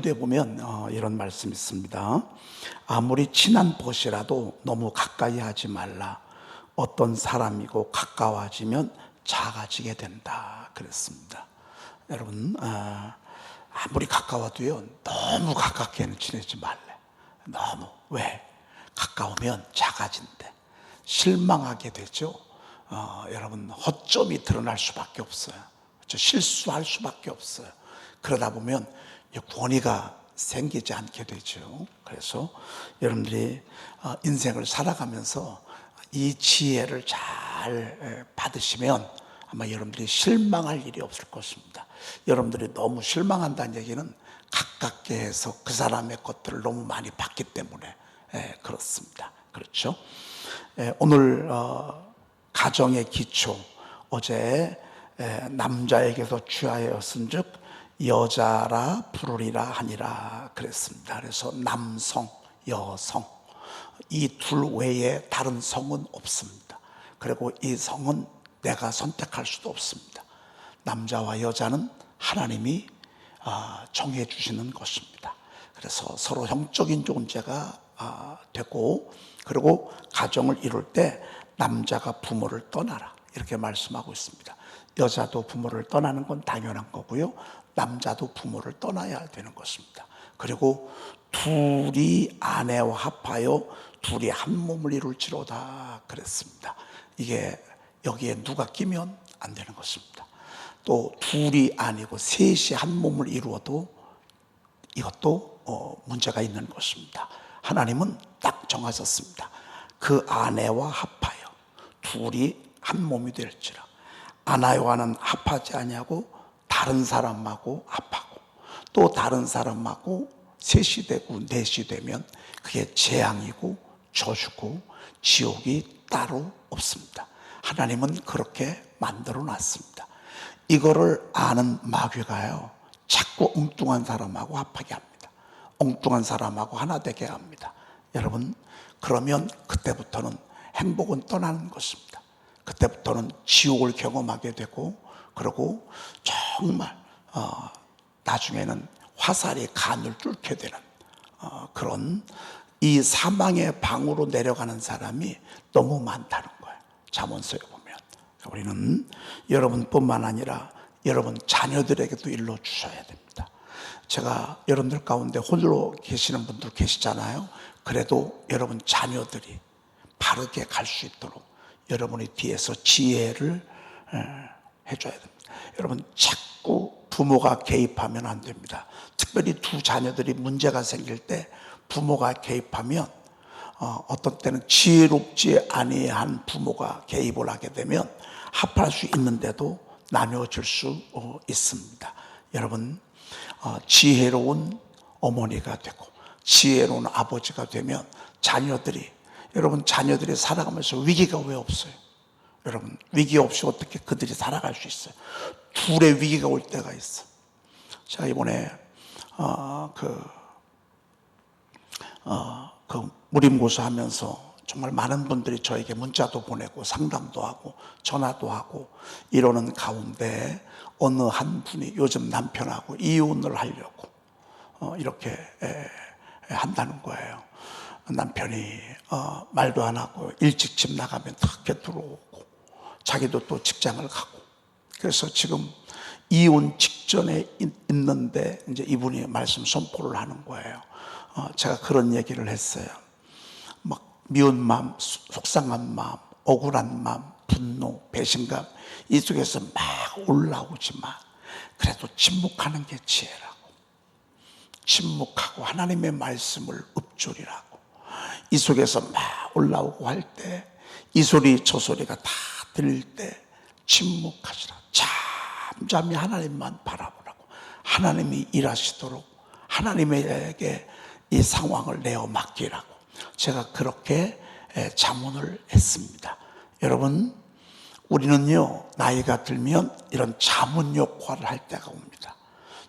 돼 보면 이런 말씀이 있습니다. 아무리 친한 벗이라도 너무 가까이 하지 말라. 어떤 사람이고 가까워지면 작아지게 된다 그랬습니다. 여러분, 아무리 가까워도요, 너무 가깝게는 지내지 말래. 너무. 왜? 가까우면 작아진대. 실망하게 되죠. 여러분, 허점이 드러날 수밖에 없어요. 그렇죠? 실수할 수밖에 없어요. 그러다 보면 권위가 생기지 않게 되죠. 그래서 여러분들이 인생을 살아가면서 이 지혜를 잘 받으시면 아마 여러분들이 실망할 일이 없을 것입니다. 여러분들이 너무 실망한다는 얘기는 가깝게 해서 그 사람의 것들을 너무 많이 봤기 때문에 그렇습니다. 그렇죠? 오늘 가정의 기초, 어제 남자에게서 취하였은즉 여자라 부르리라 하니라 그랬습니다. 그래서 남성, 여성 이 둘 외에 다른 성은 없습니다. 그리고 이 성은 내가 선택할 수도 없습니다. 남자와 여자는 하나님이 정해 주시는 것입니다. 그래서 서로 형적인 존재가 되고, 그리고 가정을 이룰 때 남자가 부모를 떠나라 이렇게 말씀하고 있습니다. 여자도 부모를 떠나는 건 당연한 거고요, 남자도 부모를 떠나야 되는 것입니다. 그리고 둘이 아내와 합하여 둘이 한 몸을 이룰지로다 그랬습니다. 이게 여기에 누가 끼면 안 되는 것입니다. 또 둘이 아니고 셋이 한 몸을 이루어도 이것도 문제가 있는 것입니다. 하나님은 딱 정하셨습니다. 그 아내와 합하여 둘이 한 몸이 될지라. 아내와는 합하지 아니하고 다른 사람하고 합하고, 또 다른 사람하고 셋이 되고 넷이 되면 그게 재앙이고 저주고 지옥이 따로 없습니다. 하나님은 그렇게 만들어 놨습니다. 이거를 아는 마귀가요, 자꾸 엉뚱한 사람하고 합하게 합니다. 엉뚱한 사람하고 하나 되게 합니다. 여러분, 그러면 그때부터는 행복은 떠나는 것입니다. 그때부터는 지옥을 경험하게 되고, 그리고 정말 나중에는 화살이 간을 뚫게 되는 그런 이 사망의 방으로 내려가는 사람이 너무 많다는 거예요. 잠언서에 보면. 우리는 여러분뿐만 아니라 여러분 자녀들에게도 일러주셔야 됩니다. 제가 여러분들 가운데 홀로 계시는 분들 계시잖아요. 그래도 여러분 자녀들이 바르게 갈 수 있도록 여러분이 뒤에서 지혜를 해줘야 됩니다. 여러분, 자꾸 부모가 개입하면 안 됩니다. 특별히 두 자녀들이 문제가 생길 때 부모가 개입하면 어떤 때는 지혜롭지 아니한 부모가 개입을 하게 되면 합할 수 있는데도 나뉘어질 수 있습니다. 여러분, 지혜로운 어머니가 되고 지혜로운 아버지가 되면 여러분 자녀들이 살아가면서 위기가 왜 없어요? 여러분, 위기 없이 어떻게 그들이 살아갈 수 있어요? 둘의 위기가 올 때가 있어. 제가 이번에 무림고사 하면서 정말 많은 분들이 저에게 문자도 보내고 상담도 하고 전화도 하고 이러는 가운데 어느 한 분이 요즘 남편하고 이혼을 하려고 이렇게 한다는 거예요. 남편이 말도 안 하고 일찍 집 나가면 탁게 들어오고 자기도 또 직장을 가고, 그래서 지금 이혼 직전에 있는데 이제 이분이 말씀 선포를 하는 거예요. 제가 그런 얘기를 했어요. 막 미운 마음, 속상한 마음, 억울한 마음, 분노, 배신감 이 속에서 막 올라오지만 그래도 침묵하는 게 지혜라고. 침묵하고 하나님의 말씀을 읊조리라고. 이 속에서 막 올라오고 할 때 이 소리 저 소리가 다 들릴 때 침묵하시라. 잠잠히 하나님만 바라보라고. 하나님이 일하시도록 하나님에게 이 상황을 내어 맡기라고 제가 그렇게 자문을 했습니다. 여러분, 우리는요 나이가 들면 이런 자문 역할을 할 때가 옵니다.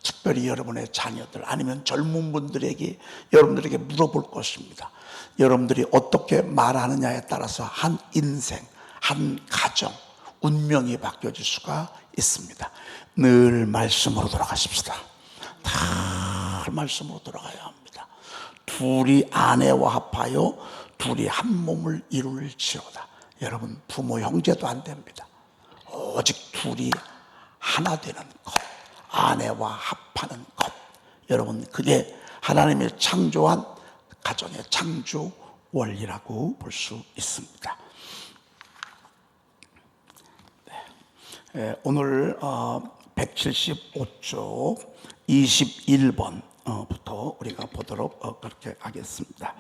특별히 여러분의 자녀들 아니면 젊은 분들에게 여러분들에게 물어볼 것입니다. 여러분들이 어떻게 말하느냐에 따라서 한 인생, 한 가정, 운명이 바뀌어질 수가 있습니다. 늘 말씀으로 돌아가십시다. 다 말씀으로 돌아가야 합니다. 둘이 아내와 합하여 둘이 한 몸을 이룰지어다. 여러분, 부모 형제도 안 됩니다. 오직 둘이 하나 되는 것, 아내와 합하는 것. 여러분, 그게 하나님의 창조한 가정의 창조 원리라고 볼 수 있습니다. 네. 오늘 175쪽 21번부터 우리가 보도록 그렇게 하겠습니다.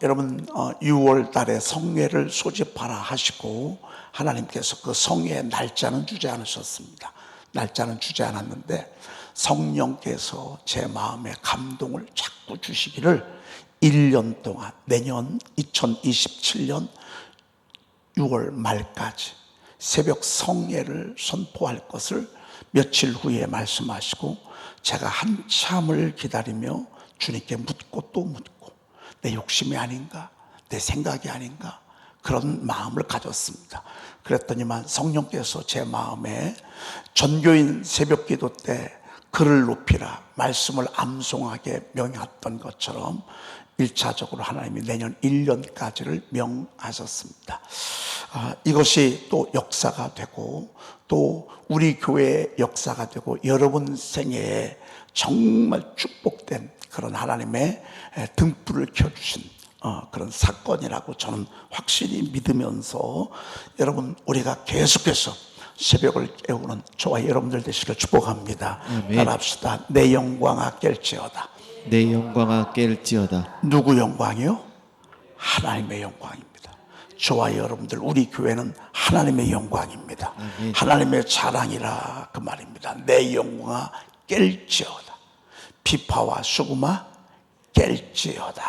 여러분, 6월 달에 성회를 소집하라 하시고 하나님께서 그 성회의 날짜는 주지 않으셨습니다. 날짜는 주지 않았는데 성령께서 제 마음에 감동을 자꾸 주시기를 1년 동안, 내년 2027년 6월 말까지 새벽 성회를 선포할 것을 며칠 후에 말씀하시고, 제가 한참을 기다리며 주님께 묻고 또 묻고, 내 욕심이 아닌가, 내 생각이 아닌가, 그런 마음을 가졌습니다. 그랬더니만 성령께서 제 마음에 전교인 새벽 기도 때 글을 높이라, 말씀을 암송하게 명했던 것처럼 1차적으로 하나님이 내년 1년까지를 명하셨습니다. 이것이 또 역사가 되고, 또 우리 교회의 역사가 되고, 여러분 생애에 정말 축복된 그런 하나님의 등불을 켜주신 그런 사건이라고 저는 확실히 믿으면서, 여러분, 우리가 계속해서 새벽을 깨우는 저와 여러분들 되시기를 축복합니다. 따라합시다. 내 영광아 깰지어다. 내 영광아 깰지어다. 누구 영광이요? 하나님의 영광입니다. 저와 여러분들, 우리 교회는 하나님의 영광입니다. 하나님의 자랑이라 그 말입니다. 내 영광아 깰지어다. 비파와 수구마 깰지어다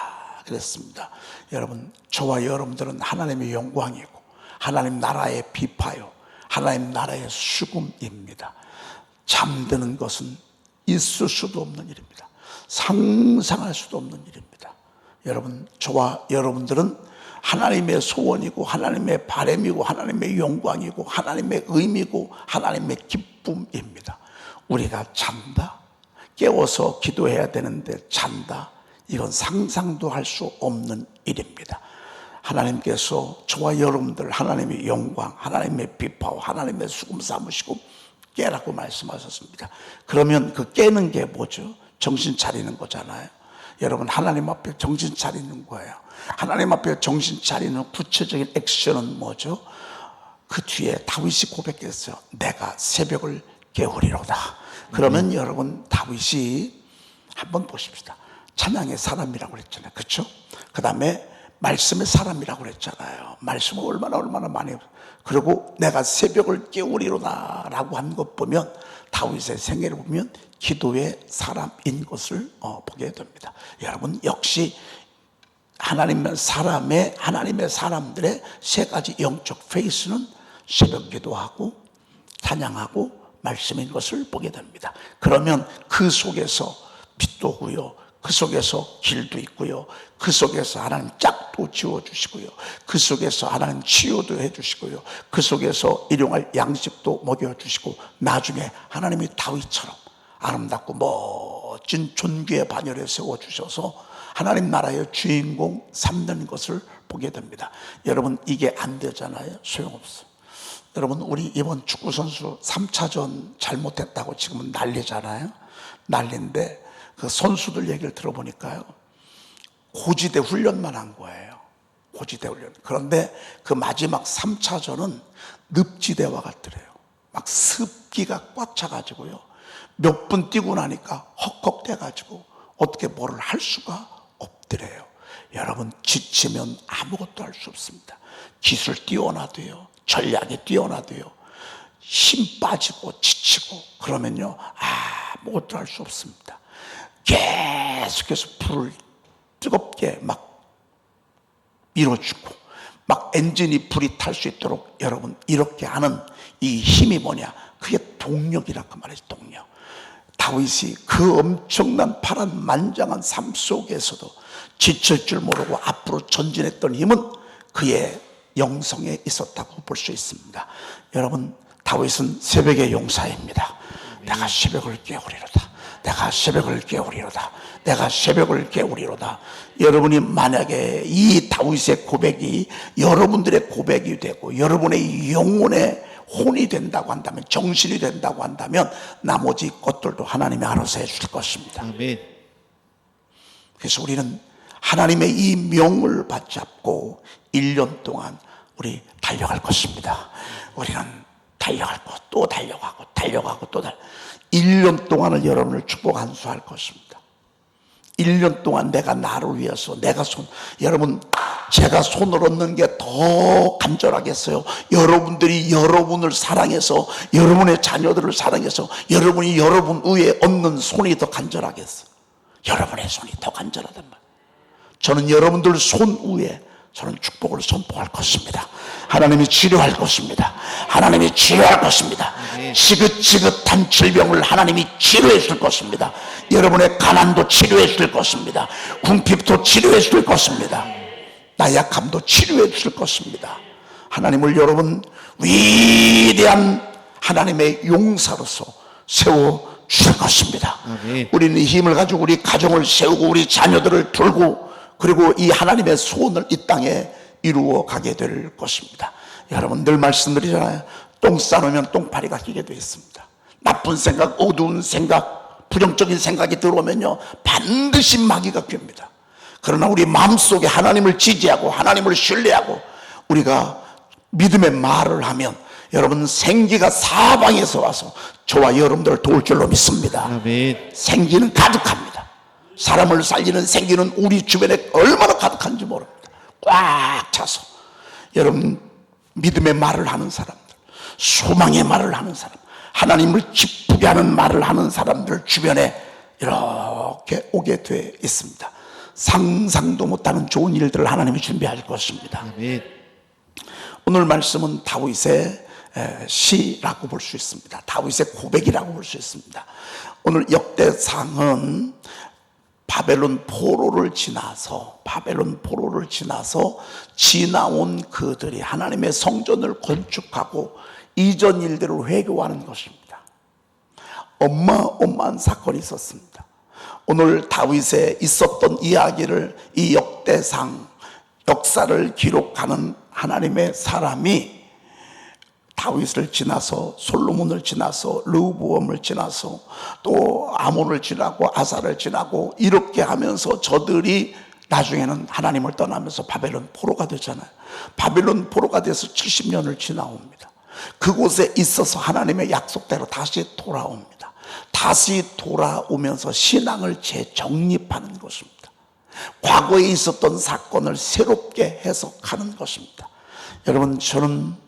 그랬습니다. 여러분, 저와 여러분들은 하나님의 영광이고 하나님 나라의 비파요, 하나님 나라의 수금입니다. 잠드는 것은 있을 수도 없는 일입니다. 상상할 수도 없는 일입니다. 여러분, 저와 여러분들은 하나님의 소원이고 하나님의 바람이고 하나님의 영광이고 하나님의 의미고 하나님의 기쁨입니다. 우리가 잔다, 깨워서 기도해야 되는데 잔다, 이건 상상도 할 수 없는 일입니다. 하나님께서 저와 여러분들 하나님의 영광, 하나님의 비파와 하나님의 수금 삼으시고 깨라고 말씀하셨습니다. 그러면 그 깨는 게 뭐죠? 정신 차리는 거잖아요. 여러분, 하나님 앞에 정신 차리는 거예요. 하나님 앞에 정신 차리는 구체적인 액션은 뭐죠? 그 뒤에 다윗이 고백했어요. 내가 새벽을 깨우리로다. 그러면 여러분, 다윗이 한번 보십시다. 찬양의 사람이라고 그랬잖아요. 그렇죠? 그 다음에 말씀의 사람이라고 그랬잖아요. 말씀을 얼마나 많이, 그리고 내가 새벽을 깨우리로다 라고 한 것 보면, 다윗의 생애를 보면 기도의 사람인 것을 보게 됩니다. 여러분, 역시 하나님의 사람들의 세 가지 영적 페이스는 새벽 기도하고 찬양하고 말씀인 것을 보게 됩니다. 그러면 그 속에서 빛도 오고요, 그 속에서 길도 있고요, 그 속에서 하나님 짝도 지어주시고요, 그 속에서 하나님 치유도 해주시고요, 그 속에서 일용할 양식도 먹여주시고, 나중에 하나님이 다윗처럼 아름답고 멋진 존귀의 반열에 세워주셔서 하나님 나라의 주인공 삼는 것을 보게 됩니다. 여러분, 이게 안 되잖아요. 소용없어. 여러분, 우리 이번 축구선수 3차전 잘못했다고 지금은 난리잖아요. 난리인데 그 선수들 얘기를 들어보니까요, 고지대 훈련만 한 거예요. 고지대 훈련. 그런데 그 마지막 3차전은 늪지대와 같더래요. 막 습기가 꽉 차가지고요, 몇 분 뛰고 나니까 헉헉대가지고 어떻게 뭐를 할 수가 없더래요. 여러분, 지치면 아무것도 할 수 없습니다. 기술 뛰어나도요, 전략이 뛰어나도요, 힘 빠지고 지치고 그러면요, 아무것도 할 수 없습니다. 계속해서 불을 뜨겁게 막 밀어주고, 막 엔진이 불이 탈 수 있도록, 여러분, 이렇게 하는 이 힘이 뭐냐? 그게 동력이라 그 말이죠. 동력. 다윗이 그 엄청난 파란만장한 삶 속에서도 지칠 줄 모르고 앞으로 전진했던 힘은 그의 영성에 있었다고 볼 수 있습니다. 여러분, 다윗은 새벽의 용사입니다. 내가 새벽을 깨우리로다. 내가 새벽을 깨우리로다. 내가 새벽을 깨우리로다. 여러분이 만약에 이 다윗의 고백이 여러분들의 고백이 되고 여러분의 영혼의 혼이 된다고 한다면, 정신이 된다고 한다면 나머지 것들도 하나님이 알아서 해줄 것입니다. 아멘. 그래서 우리는 하나님의 이 명을 받잡고 1년 동안 우리 달려갈 것입니다. 우리는 달려가고 또 달려가고 또 1년 동안을 여러분을 축복 안수할 것입니다. 1년 동안 내가 나를 위해서 여러분, 제가 손을 얻는 게 더 간절하겠어요? 여러분들이 여러분을 사랑해서, 여러분의 자녀들을 사랑해서 여러분이 여러분 위에 얻는 손이 더 간절하겠어요? 여러분의 손이 더 간절하단 말이에요. 저는 여러분들 손 위에 저는 축복을 선포할 것입니다. 하나님이 치료할 것입니다. 하나님이 치료할 것입니다. 지긋지긋한 질병을 하나님이 치료해 줄 것입니다. 여러분의 가난도 치료해 줄 것입니다. 궁핍도 치료해 줄 것입니다. 나약함도 치료해 줄 것입니다. 하나님을 여러분 위대한 하나님의 용사로서 세워 주실 것입니다. 아멘. 우리는 이 힘을 가지고 우리 가정을 세우고 우리 자녀들을 돌고 그리고 이 하나님의 소원을 이 땅에 이루어 가게 될 것입니다. 여러분 늘 말씀드리잖아요. 똥 싸놓으면 똥파리가 끼게 되어 있습니다. 나쁜 생각, 어두운 생각, 부정적인 생각이 들어오면요 반드시 마귀가 꿰입니다. 그러나 우리 마음속에 하나님을 지지하고 하나님을 신뢰하고 우리가 믿음의 말을 하면 여러분 생기가 사방에서 와서 저와 여러분들을 도울 줄로 믿습니다. 아멘. 생기는 가득합니다. 사람을 살리는 생기는 우리 주변에 얼마나 가득한지 모릅니다. 꽉 차서 여러분 믿음의 말을 하는 사람들, 소망의 말을 하는 사람, 하나님을 기쁘게 하는 말을 하는 사람들 주변에 이렇게 오게 되어 있습니다. 상상도 못하는 좋은 일들을 하나님이 준비할 것입니다. 아멘. 오늘 말씀은 다윗의 시라고 볼 수 있습니다. 다윗의 고백이라고 볼 수 있습니다. 오늘 역대상은 바벨론 포로를 지나서 지나온 그들이 하나님의 성전을 건축하고 이전 일들을 회고하는 것입니다. 어마어마한 사건이 있었습니다. 오늘 다윗에 있었던 이야기를 이 역대상 역사를 기록하는 하나님의 사람이 다윗을 지나서 솔로몬을 지나서 르호보암을 지나서 또 아몬을 지나고 아사를 지나고 이렇게 하면서 저들이 나중에는 하나님을 떠나면서 바벨론 포로가 되잖아요. 바벨론 포로가 돼서 70년을 지나옵니다. 그곳에 있어서 하나님의 약속대로 다시 돌아옵니다. 다시 돌아오면서 신앙을 재정립하는 것입니다. 과거에 있었던 사건을 새롭게 해석하는 것입니다. 여러분 저는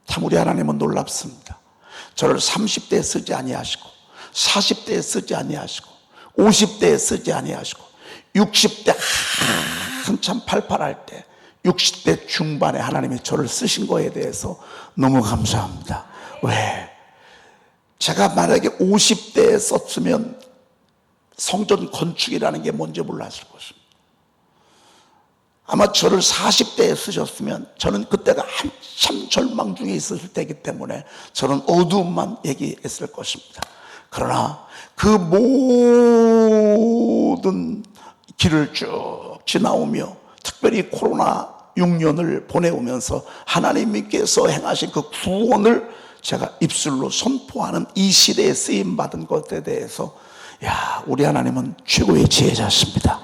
참 우리 하나님은 놀랍습니다. 저를 30대에 쓰지 아니하시고 40대에 쓰지 아니하시고 50대에 쓰지 아니하시고 60대 한참 팔팔할 때 60대 중반에 하나님이 저를 쓰신 거에 대해서 너무 감사합니다. 왜? 제가 만약에 50대에 썼으면 성전 건축이라는 게 뭔지 몰랐을 것입니다. 아마 저를 40대에 쓰셨으면 저는 그때가 한참 절망 중에 있었을 때이기 때문에 저는 어두움만 얘기했을 것입니다. 그러나 그 모든 길을 쭉 지나오며 특별히 코로나 6년을 보내오면서 하나님께서 행하신 그 구원을 제가 입술로 선포하는 이 시대에 쓰임받은 것에 대해서 우리 하나님은 최고의 지혜자십니다.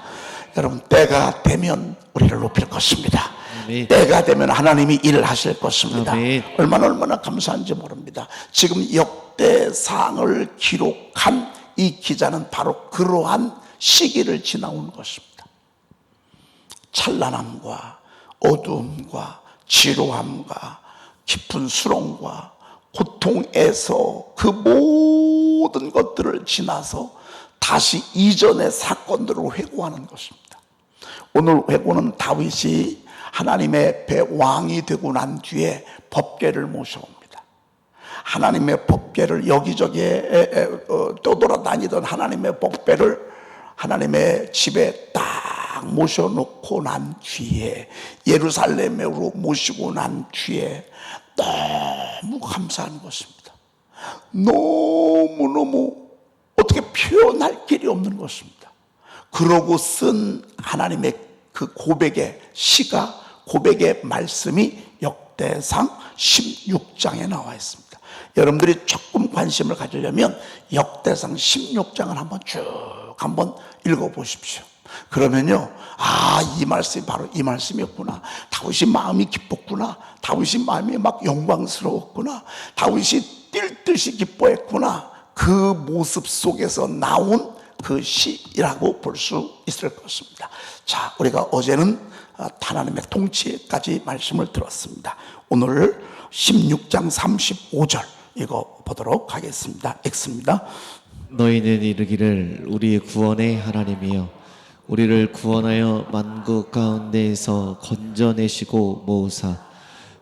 여러분 때가 되면 우리를 높일 것입니다. 아멘. 때가 되면 하나님이 일을 하실 것입니다. 아멘. 얼마나 감사한지 모릅니다. 지금 역대상을 기록한 이 기자는 바로 그러한 시기를 지나온 것입니다. 찬란함과 어두움과 지루함과 깊은 수렁과 고통에서 그 모든 것들을 지나서 다시 이전의 사건들을 회고하는 것입니다. 오늘 회고는 다윗이 하나님의 왕이 되고 난 뒤에 법궤를 모셔옵니다. 하나님의 법궤를 여기저기에 떠돌아다니던 하나님의 법궤를 하나님의 집에 딱 모셔놓고 난 뒤에 예루살렘으로 모시고 난 뒤에 너무 감사한 것입니다. 너무너무 어떻게 표현할 길이 없는 것입니다. 그러고 쓴 하나님의 그 고백의 시가, 고백의 말씀이 역대상 16장에 나와 있습니다. 여러분들이 조금 관심을 가지려면 역대상 16장을 한번 쭉 한번 읽어보십시오. 그러면요, 이 말씀이 바로 이 말씀이었구나. 다윗이 마음이 기뻤구나. 다윗이 마음이 막 영광스러웠구나. 다윗이 뛸 듯이 기뻐했구나. 그 모습 속에서 나온 그 시라고 볼 수 있을 것입니다. 자, 우리가 어제는 하나님의 통치까지 말씀을 들었습니다. 오늘 16장 35절 읽어보도록 하겠습니다. 읽습니다. 너희는 이르기를 우리의 구원의 하나님이여 우리를 구원하여 만국 가운데에서 건져내시고 모으사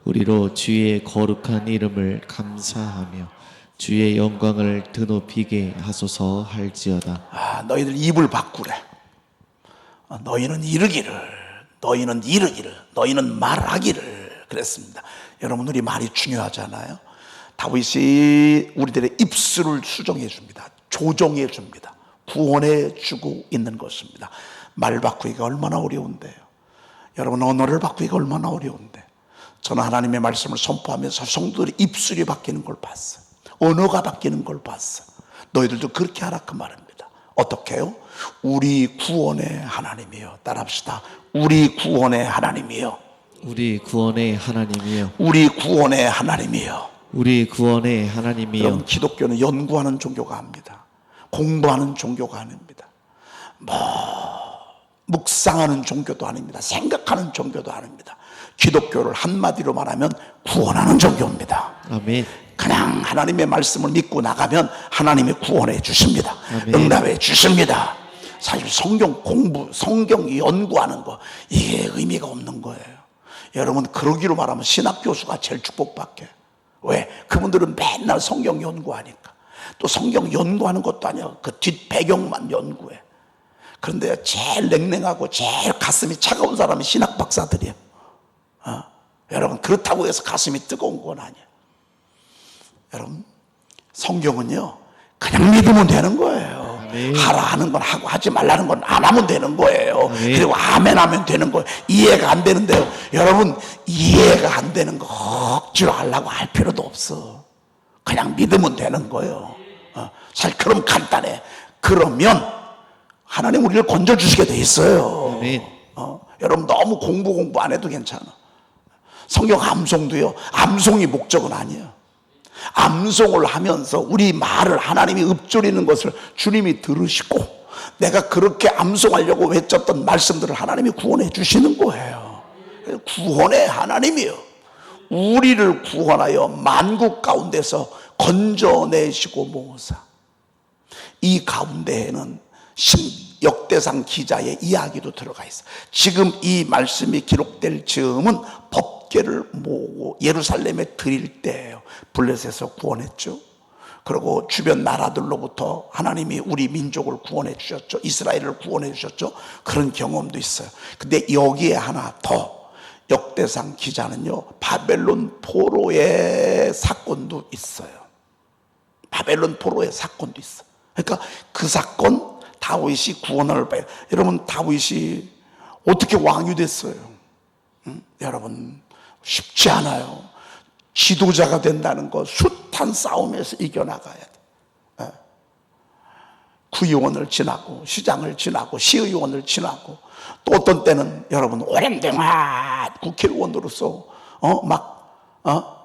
우리로 주의 거룩한 이름을 감사하며 주의 영광을 드높이게 하소서 할지어다. 너희들 입을 바꾸래. 너희는 이르기를, 너희는 말하기를 그랬습니다. 여러분, 우리 말이 중요하잖아요. 다윗이 우리들의 입술을 수정해 줍니다. 조정해 줍니다. 구원해 주고 있는 것입니다. 말 바꾸기가 얼마나 어려운데요. 여러분, 언어를 바꾸기가 얼마나 어려운데, 저는 하나님의 말씀을 선포하면서 성도들의 입술이 바뀌는 걸 봤어요. 언어가 바뀌는 걸 봤어요. 너희들도 그렇게 하라 그 말입니다. 어떻게 해요? 우리 구원의 하나님이여. 따라합시다. 우리 구원의 하나님이여. 우리 구원의 하나님이여. 우리 구원의 하나님이여. 우리 구원의 하나님이여. 여러분, 기독교는 연구하는 종교가 아닙니다. 공부하는 종교가 아닙니다. 묵상하는 종교도 아닙니다. 생각하는 종교도 아닙니다. 기독교를 한마디로 말하면 구원하는 종교입니다. 아멘. 그냥 하나님의 말씀을 믿고 나가면 하나님이 구원해 주십니다. 아멘. 응답해 주십니다. 사실 성경 공부, 성경 연구하는 거, 이게 의미가 없는 거예요. 여러분, 그러기로 말하면 신학 교수가 제일 축복받게. 왜? 그분들은 맨날 성경 연구하니까. 또 성경 연구하는 것도 아니야. 그 뒷 배경만 연구해. 그런데 제일 냉랭하고 제일 가슴이 차가운 사람이 신학 박사들이에요. 여러분, 그렇다고 해서 가슴이 뜨거운 건 아니에요. 여러분, 성경은요, 그냥 믿으면 되는 거예요. 아멘. 하라 하는 건 하고 하지 말라는 건 안 하면 되는 거예요. 아멘. 그리고 아멘 하면 되는 거예요. 이해가 안 되는데요, 여러분, 이해가 안 되는 거 억지로 하려고 할 필요도 없어. 그냥 믿으면 되는 거예요. 사실 그럼 간단해. 그러면 하나님 우리를 건져주시게 돼 있어요. 아멘. 여러분, 너무 공부 안 해도 괜찮아. 성경 암송도요, 암송이 목적은 아니에요. 암송을 하면서 우리 말을 하나님이 읊조리는 것을 주님이 들으시고, 내가 그렇게 암송하려고 외쳤던 말씀들을 하나님이 구원해 주시는 거예요. 구원의 하나님이요, 우리를 구원하여 만국 가운데서 건져내시고 모으사. 이 가운데에는 역대상 기자의 이야기도 들어가 있어요. 지금 이 말씀이 기록될 즈음은 법궤를 모으고 예루살렘에 드릴 때예요. 블레셋에서 구원했죠. 그리고 주변 나라들로부터 하나님이 우리 민족을 구원해 주셨죠. 이스라엘을 구원해 주셨죠. 그런 경험도 있어요. 근데 여기에 하나 더, 역대상 기자는요, 바벨론 포로의 사건도 있어요. 바벨론 포로의 사건도 있어요. 그러니까 그 사건, 다윗이 구원을 봐요. 여러분, 다윗이 어떻게 왕이 됐어요? 여러분, 쉽지 않아요. 지도자가 된다는 거 숱한 싸움에서 이겨나가야 돼. 구의원을 지나고, 시장을 지나고, 시의원을 지나고, 또 어떤 때는 여러분 오랜 동안 국회의원으로서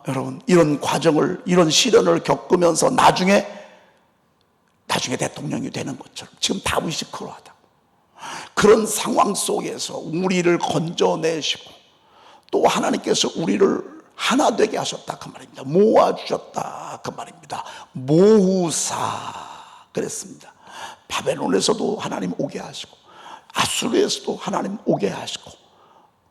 여러분, 이런 과정을, 이런 시련을 겪으면서 나중에 대통령이 되는 것처럼 지금 다윗이 그러하다. 그런 상황 속에서 우리를 건져내시고, 또 하나님께서 우리를 하나 되게 하셨다 그 말입니다. 모아주셨다 그 말입니다. 모으사 그랬습니다. 바벨론에서도 하나님 오게 하시고, 아수르에서도 하나님 오게 하시고,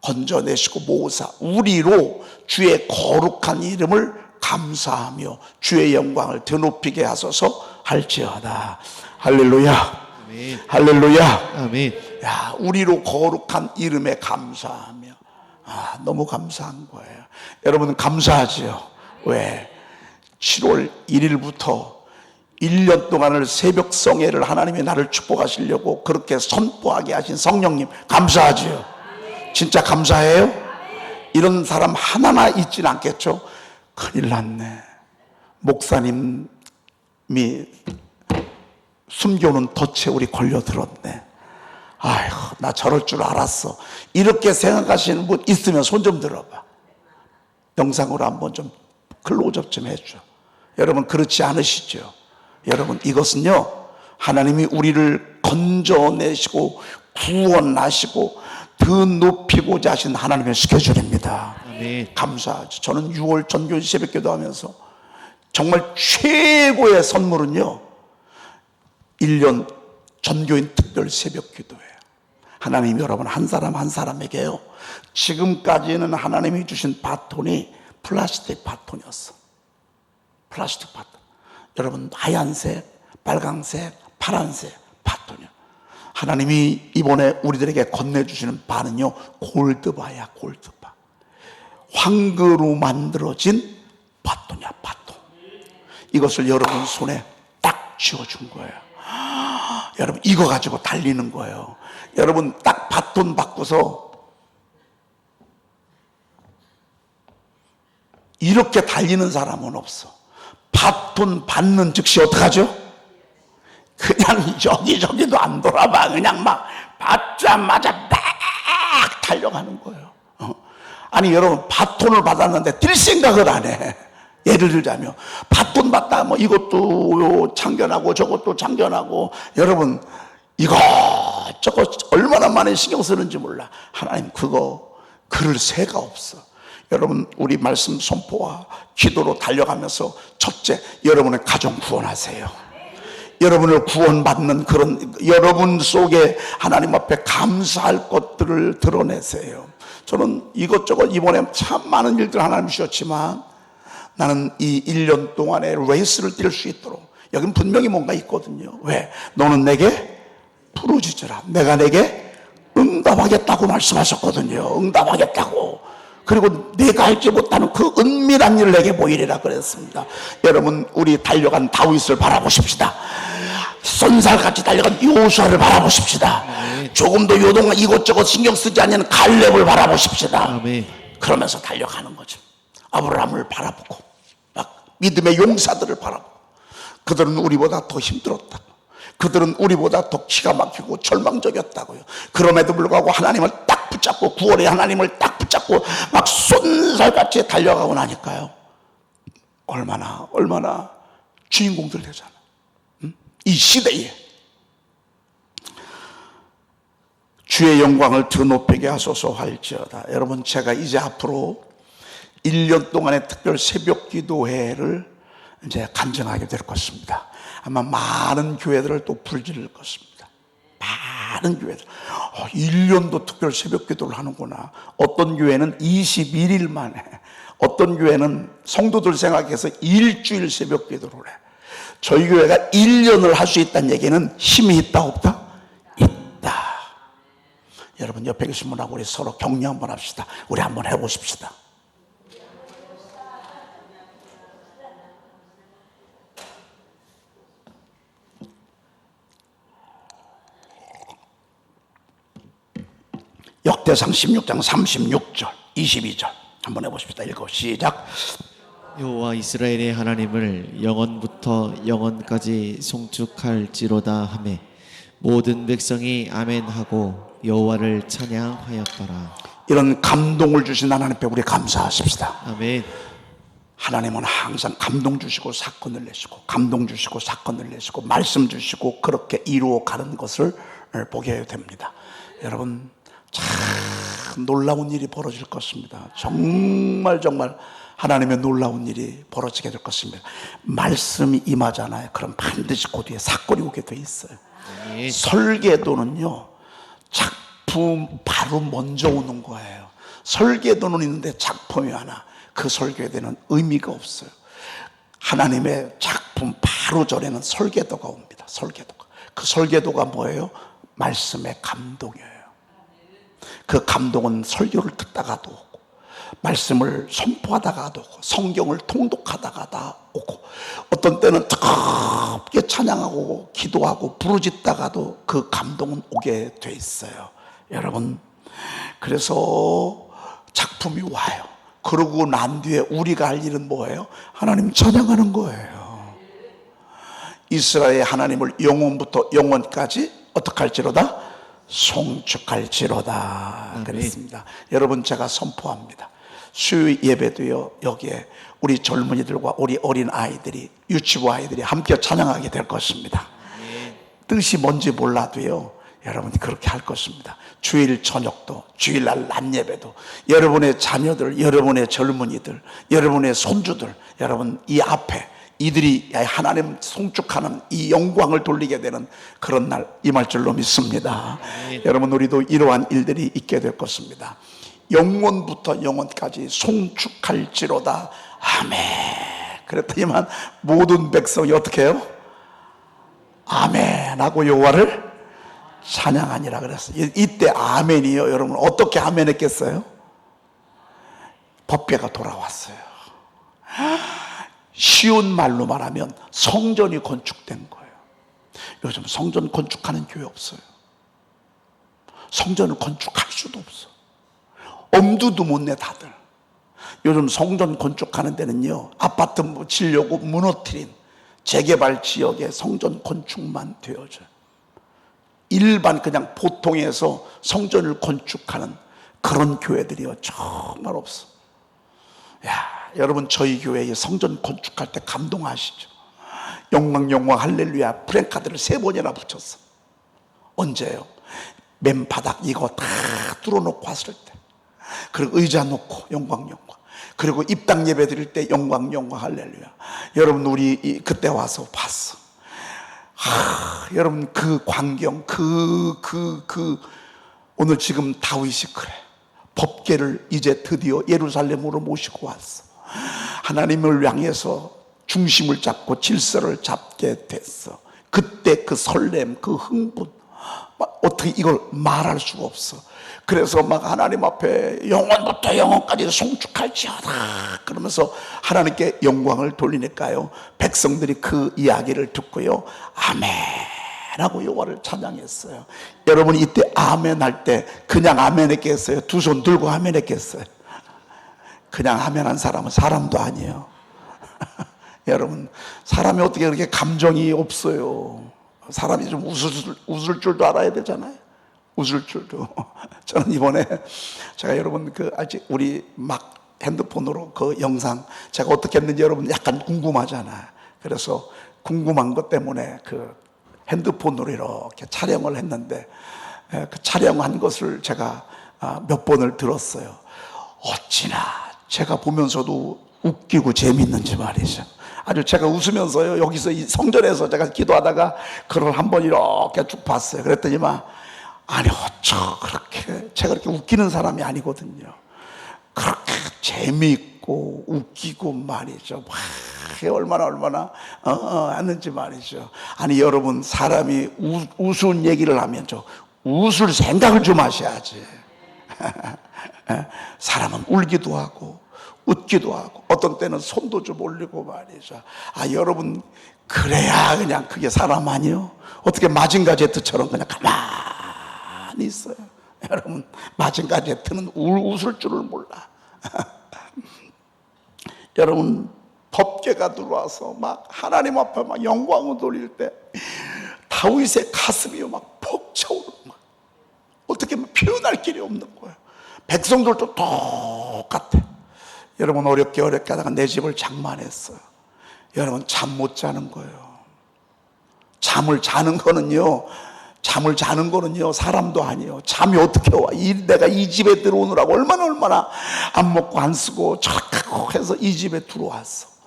건져내시고 모으사 우리로 주의 거룩한 이름을 감사하며 주의 영광을 드높이게 하소서 할지어다. 할렐루야. 아멘. 할렐루야. 아멘. 야, 우리로 거룩한 이름에 감사하며. 너무 감사한 거예요. 여러분은 감사하지요? 왜? 7월 1일부터 1년 동안을 새벽 성회를 하나님이 나를 축복하시려고 그렇게 선포하게 하신 성령님 감사하지요. 진짜 감사해요. 이런 사람 하나나 있진 않겠죠. 큰일 났네. 목사님이 숨겨놓은 덫에 우리 걸려들었네. 아이고, 나 저럴 줄 알았어. 이렇게 생각하시는 분 있으면 손 좀 들어봐. 영상으로 한번 좀 클로즈업 좀 해줘. 여러분 그렇지 않으시죠? 여러분 이것은요, 하나님이 우리를 건져내시고 구원하시고 더 높이고자 하신 하나님의 스케줄입니다. 아멘. 감사하죠. 저는 6월 전교인 새벽기도 하면서 정말 최고의 선물은요, 1년 전교인 특별 새벽기도예요. 하나님이 여러분 한 사람 한 사람에게요, 지금까지는 하나님이 주신 바톤이 플라스틱 바톤이었어. 플라스틱 바톤. 여러분 하얀색, 빨강색, 파란색 바톤이요. 하나님이 이번에 우리들에게 건네주시는 바는요, 골드바야. 골드바. 황금으로 만들어진 바톤이야. 바톤. 이것을 여러분 손에 딱 쥐어준 거예요. 여러분 이거 가지고 달리는 거예요. 여러분 딱 바톤 받고서 이렇게 달리는 사람은 없어. 바톤 받는 즉시 어떡하죠? 그냥 여기저기도 안 돌아봐. 그냥 막 받자마자 막 달려가는 거예요. 아니 여러분 바톤을 받았는데 뛸 생각을 안 해. 예를 들자면 바톤 받다 뭐 이것도 참견하고 저것도 참견하고, 여러분 이것저것 얼마나 많이 신경 쓰는지 몰라. 하나님 그거 그럴 새가 없어. 여러분 우리 말씀 선포와 기도로 달려가면서 첫째, 여러분의 가정 구원하세요. 여러분을 구원받는 그런 여러분 속에 하나님 앞에 감사할 것들을 드러내세요. 저는 이것저것 이번에 참 많은 일들 하나님 주셨지만 나는 이 1년 동안에 레이스를 뛸 수 있도록, 여긴 분명히 뭔가 있거든요. 왜? 너는 내게 부르짖으라. 내가 내게 응답하겠다고 말씀하셨거든요. 응답하겠다고. 그리고 내가 알지 못하는 그 은밀한 일을 내게 보이리라 그랬습니다. 여러분 우리 달려간 다윗을 바라보십시다. 쏜살같이 달려간 여호수아를 바라보십시다. 아멘. 조금도 요동한 이것저것 신경 쓰지 않는 갈렙을 바라보십시다. 아멘. 그러면서 달려가는 거죠. 아브라함을 바라보고 막 믿음의 용사들을 바라보고, 그들은 우리보다 더 힘들었다고, 그들은 우리보다 더 기가 막히고 절망적이었다고요. 그럼에도 불구하고 하나님을 딱 붙잡고, 구원의 하나님을 딱 붙잡고 막 쏜살같이 달려가고 나니까요, 얼마나 주인공들 되잖아. 이 시대에 주의 영광을 더 높이게 하소서 할지어다. 여러분 제가 이제 앞으로 1년 동안의 특별 새벽 기도회를 이제 간증하게 될 것입니다. 아마 많은 교회들을 또 불지를 것입니다. 많은 교회들. 1년도 특별 새벽 기도를 하는구나. 어떤 교회는 21일 만에, 어떤 교회는 성도들 생각해서 일주일 새벽 기도를 해. 저희 교회가 1년을 할 수 있다는 얘기는 힘이 있다 없다? 있다. 여러분 옆에 계신 분하고 우리 서로 격려 한번 합시다. 우리 한번 해보십시다. 역대상 16장 36절 22절 한번 해보십시다. 읽어 시작. 여호와 이스라엘의 하나님을 영원부터 영원까지 송축할지로다 하매 모든 백성이 아멘하고 여호와를 찬양하였더라. 이런 감동을 주신 하나님 앞에 우리 감사하십시다. 아멘. 하나님은 항상 감동 주시고 사건을 내시고, 감동 주시고 사건을 내시고, 말씀 주시고, 그렇게 이루어 가는 것을 보게 됩니다. 여러분 참 놀라운 일이 벌어질 것입니다. 정말 하나님의 놀라운 일이 벌어지게 될 것입니다. 말씀이 임하잖아요. 그럼 반드시 그 뒤에 사건이 오게 돼 있어요. 아멘. 설계도는요, 작품 바로 먼저 오는 거예요. 설계도는 있는데 작품이 하나, 그 설계도는 의미가 없어요. 하나님의 작품 바로 전에는 설계도가 옵니다. 설계도가. 그 설계도가 뭐예요? 말씀의 감동이에요. 그 감동은 설교를 듣다가도 오고, 말씀을 선포하다가도 오고 성경을 통독하다가도 오고 어떤 때는 뜨겁게 찬양하고 기도하고 부르짖다가도 그 감동은 오게 돼 있어요. 여러분, 그래서 작품이 와요. 그러고 난 뒤에 우리가 할 일은 뭐예요? 하나님 찬양하는 거예요. 이스라엘 하나님을 영원부터 영원까지 어떻게 할지로다? 송축할지로다 그랬습니다. 여러분, 제가 선포합니다. 수요 예배도요, 여기에 우리 젊은이들과 우리 어린 아이들이, 유치부 아이들이 함께 찬양하게 될 것입니다. 뜻이 뭔지 몰라도요, 여러분 그렇게 할 것입니다. 주일 저녁도, 주일날 낮 예배도 여러분의 자녀들, 여러분의 젊은이들, 여러분의 손주들, 여러분 이 앞에 이들이 하나님 송축하는 이 영광을 돌리게 되는 그런 날 임할 줄로 믿습니다. 여러분, 우리도 이러한 일들이 있게 될 것입니다. 영원부터 영원까지 송축할지로다. 아멘. 그랬더니만 모든 백성이 어떻게 해요? 아멘 하고 여호와를 찬양하니라 그랬어요. 이때 아멘이요, 여러분 어떻게 아멘 했겠어요? 법궤가 돌아왔어요. 쉬운 말로 말하면 성전이 건축된 거예요. 요즘 성전 건축하는 교회 없어요. 성전을 건축할 수도 없어. 엄두도 못 내 다들. 요즘 성전 건축하는 데는요, 아파트 지려고 무너뜨린 재개발 지역에 성전 건축만 되어져요. 일반 그냥 보통에서 성전을 건축하는 그런 교회들이요 정말 없어. 야, 여러분 저희 교회에 성전 건축할 때 감동하시죠? 영광 영광 할렐루야 프랭카드를 3번이나 붙였어. 언제요? 맨바닥 이거 다 뚫어놓고 왔을 때, 그리고 의자 놓고 영광 영광, 그리고 입당 예배 드릴 때 영광 영광 할렐루야. 여러분 우리 그때 와서 봤어. 여러분 그 광경, 오늘 지금 다윗이 그래. 법궤를 이제 드디어 예루살렘으로 모시고 왔어. 하나님을 향해서 중심을 잡고 질서를 잡게 됐어. 그때 그 설렘, 그 흥분, 어떻게 이걸 말할 수가 없어. 그래서 막 하나님 앞에 영원부터 영원까지 송축할지어다 그러면서 하나님께 영광을 돌리니까요, 백성들이 그 이야기를 듣고요 아멘 하고 여호와를 찬양했어요. 여러분 이때 아멘 할 때 그냥 아멘 했겠어요? 두 손 들고 아멘 했겠어요? 그냥 아멘 한 사람은 사람도 아니에요. 여러분 사람이 어떻게 그렇게 감정이 없어요? 사람이 좀 웃을 줄도 알아야 되잖아요. 웃을 줄도. 저는 이번에 제가 여러분 아직 우리 막 핸드폰으로 그 영상 제가 어떻게 했는지 여러분 약간 궁금하잖아요. 그래서 궁금한 것 때문에 그 핸드폰으로 이렇게 촬영을 했는데, 그 촬영한 것을 제가 몇 번을 들었어요. 어찌나 제가 보면서도 웃기고 재밌는지 말이죠. 아주 제가 웃으면서요, 여기서 이 성전에서 제가 기도하다가 그걸 한번 이렇게 쭉 봤어요. 그랬더니만 아니 어쩌 그렇게, 제가 그렇게 웃기는 사람이 아니거든요. 그렇게 재미있고 웃기고 말이죠. 얼마나 하는지 말이죠. 아니 여러분 사람이 우스운 얘기를 하면 웃을 생각을 좀 하셔야지. 사람은 울기도 하고 웃기도 하고 어떤 때는 손도 좀 올리고 말이죠. 여러분 그래야 그냥 그게 사람 아니요? 어떻게 마징가 제트처럼 그냥 가만히 있어요. 여러분 마징가 제트는 웃을 줄을 몰라. 여러분 법궤가 들어와서 막 하나님 앞에 막 영광을 돌릴 때 다윗의 가슴이 막 벅차오르는 거예요. 어떻게 표현할 길이 없는 거예요. 백성들도 똑같아. 여러분 어렵게 하다가 내 집을 장만했어요. 여러분 잠 못 자는 거예요. 잠을 자는 거는요 사람도 아니에요. 잠이 어떻게 와? 내가 이 집에 들어오느라고 얼마나 안 먹고 안 쓰고 저렇게 해서 이 집에 들어왔어.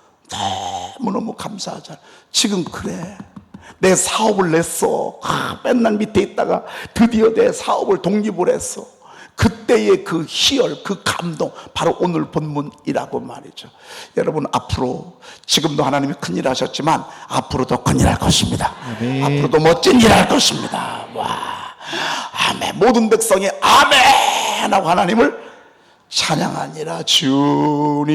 너무너무 감사하잖아. 지금 그래. 내 사업을 냈어. 맨날 밑에 있다가 드디어 내 사업을 독립을 했어. 그때의 그 희열, 그 감동, 바로 오늘 본문이라고 말이죠. 여러분 앞으로, 지금도 하나님이 큰일 하셨지만 앞으로 더 큰일 할 것입니다. 아멘. 앞으로도 멋진 일 할 것입니다. 와, 아멘. 모든 백성이 아멘 하고 하나님을 찬양하니라. 주님의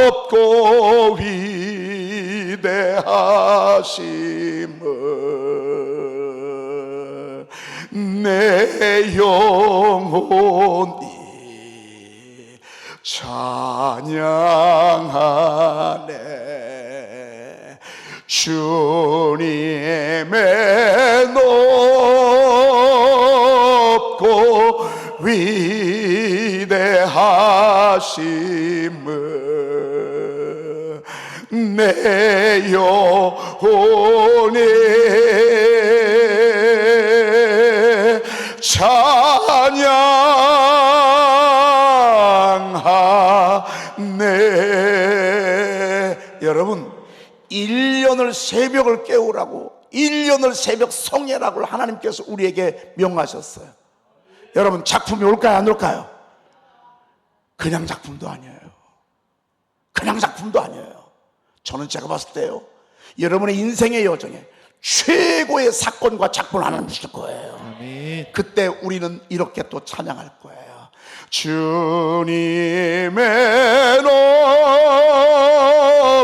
높고 위대하심을 내 영혼이 찬양하네. 주님의 높고 위대하심을 내 영혼이 찬양하네. 여러분, 1년을 새벽을 깨우라고, 1년을 새벽 성례라고 하나님께서 우리에게 명하셨어요. 여러분, 작품이 올까요, 안 올까요? 그냥 작품도 아니에요. 그냥 작품도 아니에요. 저는 제가 봤을 때요, 여러분의 인생의 여정에 최고의 사건과 작품을 하나님 주실 거예요. 아멘. 그때 우리는 이렇게 또 찬양할 거예요. 주님의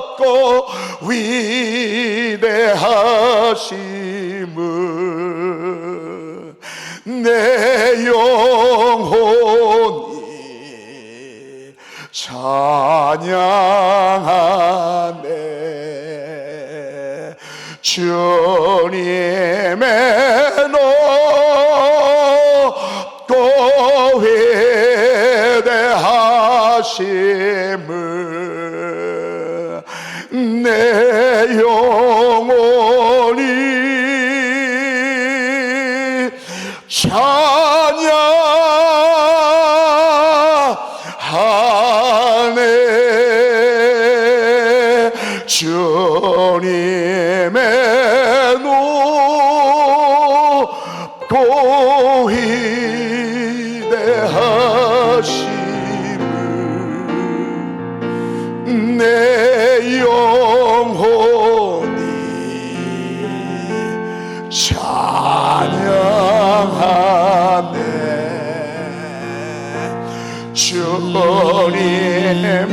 높고 위대하심을 내 영혼이 찬양하네. 주님의 높고 위대하심을 내 영혼이 찬양하네. 주님의 높고 위대하심을 내 영혼이 찬양하네. 주님의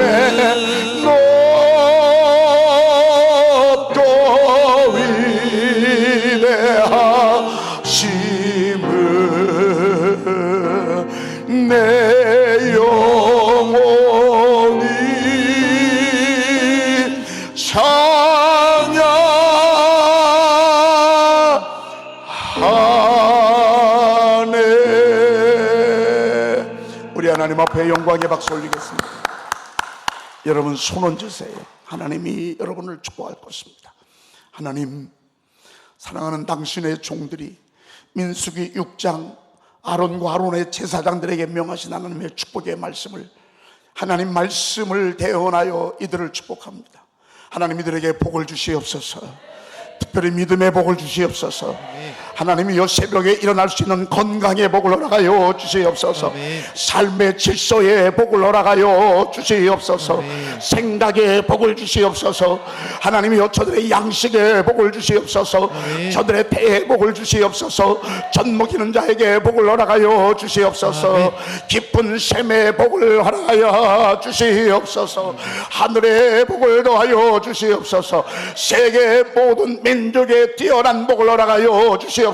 높고 위대하심을 내 영혼이 찬양하네. 우리 하나님 앞에 영광의 박수 올리겠습니다. 여러분, 손 얹으세요. 하나님이 여러분을 축복할 것입니다. 하나님, 사랑하는 당신의 종들이 민수기 6장 아론과 아론의 제사장들에게 명하신 하나님의 축복의 말씀을, 하나님 말씀을 대언하여 이들을 축복합니다. 하나님, 이들에게 복을 주시옵소서. 특별히 믿음의 복을 주시옵소서. 하나님이 이 새벽에 일어날 수 있는 건강의 복을 허락하여 주시옵소서. 삶의 질서의 복을 허락하여 주시옵소서. 생각의 복을 주시옵소서. 하나님이 저들의 양식의 복을 주시옵소서. 저들의 배의 복을 주시옵소서. 젖 먹이는 자에게 복을 허락하여 주시옵소서. 깊은 샘의 복을 허락하여 주시옵소서. 하늘의 복을 더하여 주시옵소서. 세계 모든 민족의 뛰어난 복을 허락하여 주시옵소서.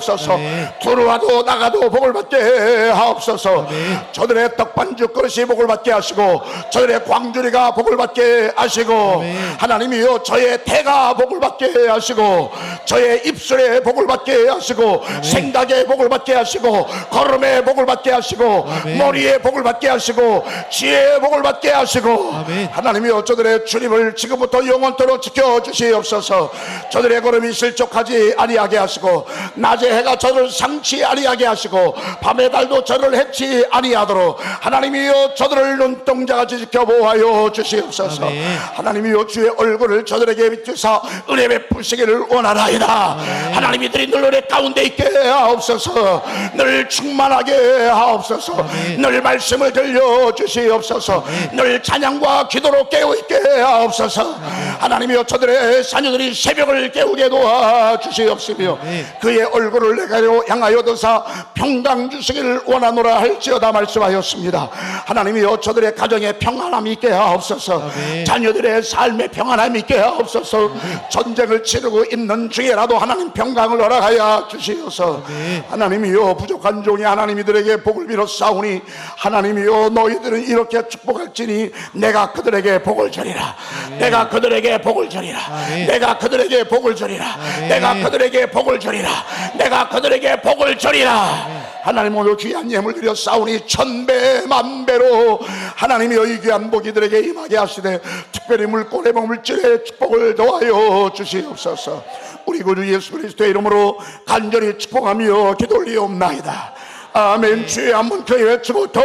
들어와도 나가도 복을 받게 하옵소서. 저들의 떡반죽 그릇이 복을 받게 하시고, 저들의 광주리가 복을 받게 하시고, 하나님이여 저의 태가 복을 받게 하시고, 저의 입술에 복을 받게 하시고, 생각에 복을 받게 하시고, 걸음에 복을 받게 하시고, 머리에 복을 받게 하시고, 지혜에 복을 받게 하시고, 하나님이여 저들의 주님을 지금부터 영원토록 지켜주시옵소서. 저들의 걸음이 실족하지 아니하게 하시고, 낮에 해가 저를 상치 아니하게 하시고, 밤의 달도 저를 해치 아니하도록 하나님이여 저들을 눈동자같이 지켜보아요 주시옵소서. 하나님이여 주의 얼굴을 저들에게 비추사 은혜 베푸시기를 원하나이다. 하나님, 이들이 늘 은혜 가운데 있게 하옵소서. 늘 충만하게 하옵소서. 늘 말씀을 들려주시옵소서. 늘 찬양과 기도로 깨어있게 하옵소서. 하나님이여 저들의 자녀들이 새벽을 깨우게 있게 도와주시옵시며 그의 얼굴을 내게로 향하여 드사 평강 주시기를 원하노라 할지어다 말씀하였습니다. 하나님이여 저들의 가정에 평안함이 있게 하옵소서. 자녀들의 삶에 평안함이 있게 하옵소서. 전쟁을 치르고 있는 중에라도 하나님 평강을 허락하여 주시옵소서. 하나님이여 부족한 종이 하나님 이들에게 복을 빌어 싸우니 하나님이여 너희들은 이렇게 축복할지니 내가 그들에게 복을 주리라. 내가 그들에게 복을 주리라. 내가 그들에게 복을 주리라. 내가 그들에게 복을 주리라. 내가 그들에게 복을 주리라. 하나님 오늘 귀한 예물 드려 싸우니 천배 만배로 하나님이 이 귀한 복 이들에게 임하게 하시되 특별히 물고래 물질의 축복을 더하여 주시옵소서. 우리 구주 예수 그리스도의 이름으로 간절히 축복하며 기도 올리옵나이다. 아멘. 주의 한번 크게 외치고 더